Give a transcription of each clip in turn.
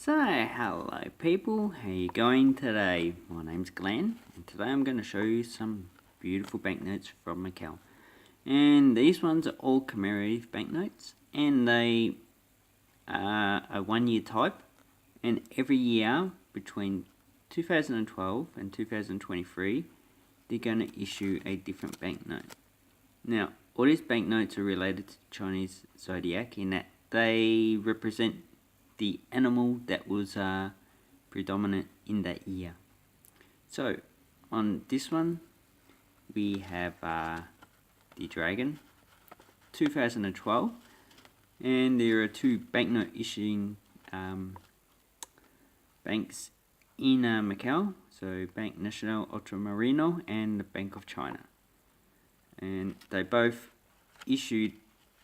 So, hello people, how you going today? My name's Glenn, and today I'm going to show you some beautiful banknotes from Macau. And these ones are all commemorative banknotes, and they are a 1 year type, and every year between 2012 and 2023, they're going to issue a different banknote. Now, all these banknotes are related to Chinese zodiac in that they represent the animal that was predominant in that year. So, on this one, we have the dragon, 2012, and there are two banknote issuing banks in Macau, so Bank National Ultramarino and the Bank of China. And they both issued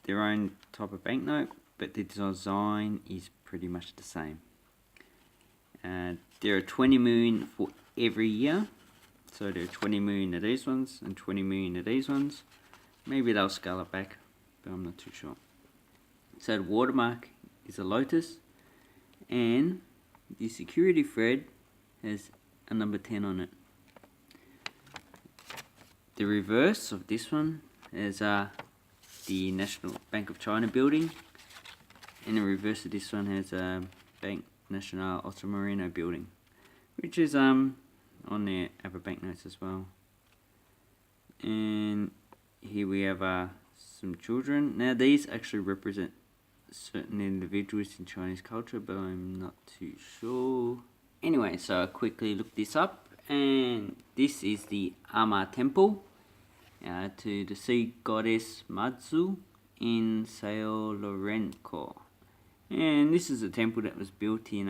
their own type of banknote, but the design is pretty much the same. There are 20 million for every year, so there are 20 million of these ones and 20 million of these ones. Maybe they'll scale it back, but I'm not too sure. So the watermark is a lotus, and the security thread has a number 10 on it. The reverse of this one is the National Bank of China building, and the reverse of this one has a Bank National Ultramarino building, which is on their other banknotes as well. And here we have some children. Now these actually represent certain individuals in Chinese culture, but I'm not too sure. Anyway, so I quickly looked this up, and this is the Ama Temple to the sea goddess Matsu in Sao Lorenco. And this is a temple that was built in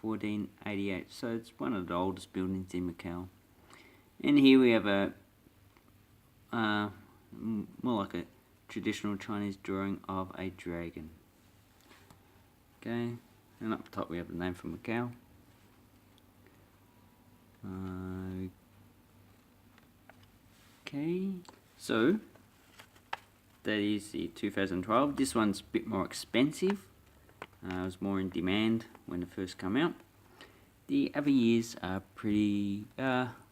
1488, so it's one of the oldest buildings in Macau. And here we have a more like a traditional Chinese drawing of a dragon. Okay, and up top we have the name for Macau. Okay, so that is the 2012. This one's a bit more expensive. It was more in demand when it first came out. The other years are pretty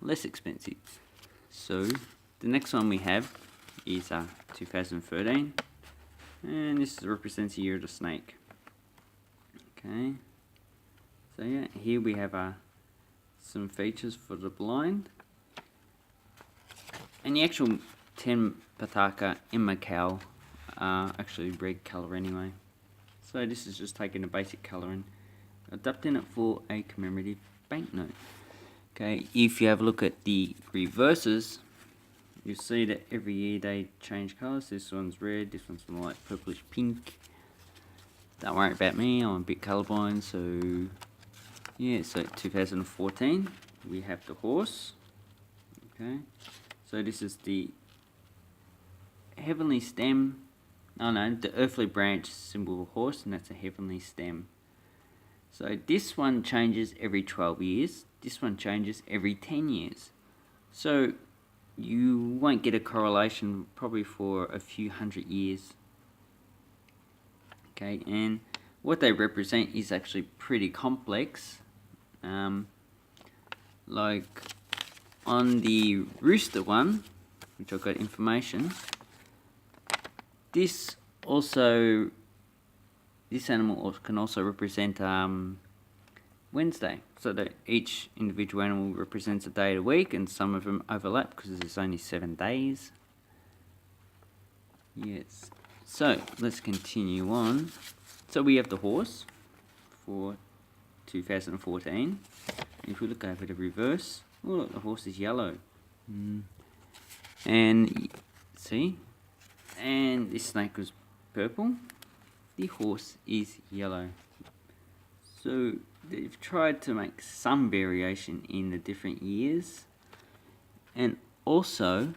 less expensive. So the next one we have is 2013, and this represents the year of the snake. Okay, so yeah, here we have some features for the blind, and the actual 10 PATACA in Macau are actually red colour anyway. So this is just taking a basic colour and adapting it for a commemorative banknote. Okay, if you have a look at the reverses, you'll see that every year they change colours. This one's red, this one's more like purplish pink. Don't worry about me, I'm a bit colourblind, so yeah, so 2014, we have the horse. Okay, so this is the heavenly stem. Oh no, the earthly branch symbol of a horse, and that's a heavenly stem. So this one changes every 12 years. This one changes every 10 years. So you won't get a correlation probably for a few hundred years. Okay, and what they represent is actually pretty complex. Like on the rooster one, which I've got information, this animal can also represent Wednesday, so that each individual animal represents a day of the week, and some of them overlap because there's only 7 days. Yes, so let's continue on. So we have the horse for 2014. If we look over the reverse, oh look, the horse is yellow. And see, and this snake was purple, the horse is yellow. So they've tried to make some variation in the different years, and also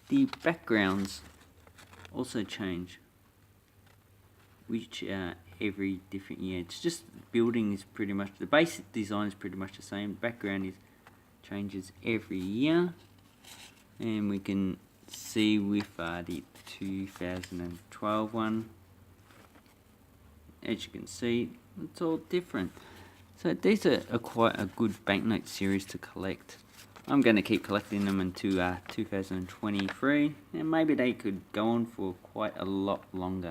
the backgrounds also change, which every different year. It's just building is pretty much, the basic design is pretty much the same. Background changes every year, and we can see with the 2012 one, as you can see, it's all different. So these are quite a good banknote series to collect. I'm going to keep collecting them until 2023, and maybe they could go on for quite a lot longer.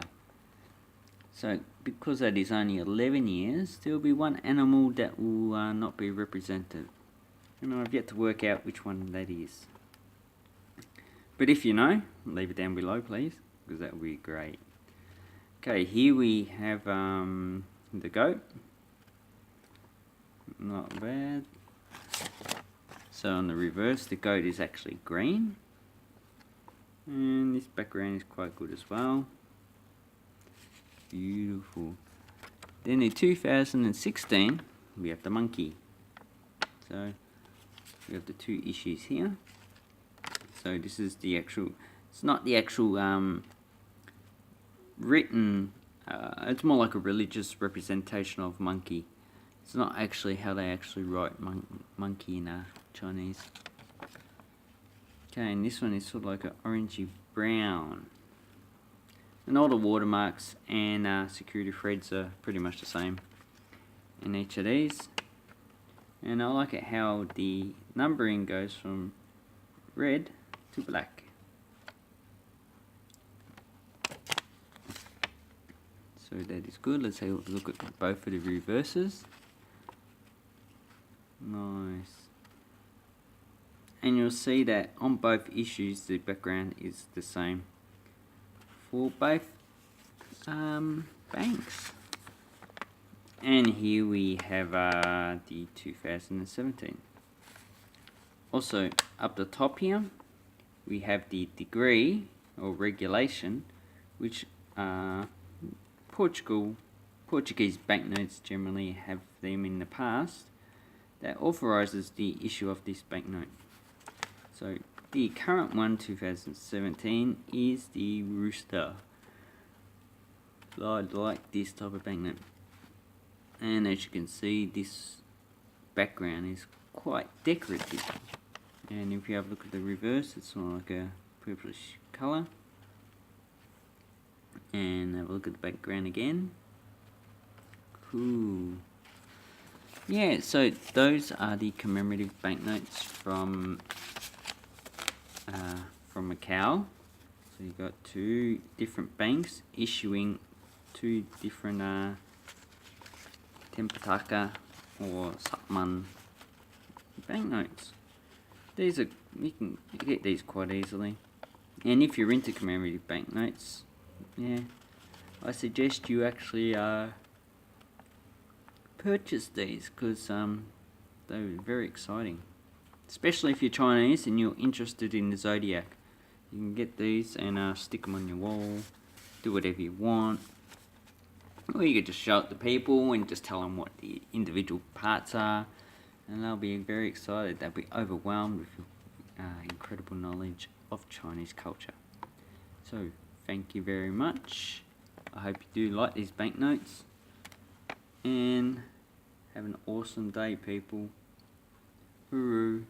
So because that is only 11 years, there will be one animal that will not be represented. And I've yet to work out which one that is. But if you know, leave it down below please, because that would be great. Okay, here we have the goat. Not bad. So on the reverse, the goat is actually green. And this background is quite good as well. Beautiful. Then in 2016, we have the monkey. So we have the two issues here. So this is the actual, it's not the actual written, it's more like a religious representation of monkey. It's not actually how they actually write monkey in Chinese. Okay, and this one is sort of like an orangey brown. And all the watermarks and security threads are pretty much the same in each of these. And I like it how the numbering goes from red to black. So that is good. Let's have a look at both of the reverses. Nice. And you'll see that on both issues the background is the same for both banks. And here we have the 2017. Also up the top here we have the degree or regulation, which Portuguese banknotes generally have them in the past, that authorizes the issue of this banknote. So the current one, 2017, is the rooster. I like this type of banknote. And as you can see, this background is quite decorative. And if you have a look at the reverse, it's sort of like a purplish colour. And have a look at the background again. Cool. Yeah, so those are the commemorative banknotes from Macau. So you've got two different banks issuing two different PATACA or Satman banknotes. These are, you can get these quite easily. And if you're into commemorative banknotes, yeah, I suggest you actually purchase these, because they're very exciting, especially if you're Chinese and you're interested in the zodiac. You can get these and stick them on your wall, do whatever you want, or you could just show it to people and just tell them what the individual parts are, and they'll be very excited. They'll be overwhelmed with your incredible knowledge of Chinese culture. So thank you very much. I hope you do like these banknotes, and have an awesome day, people. Hooroo.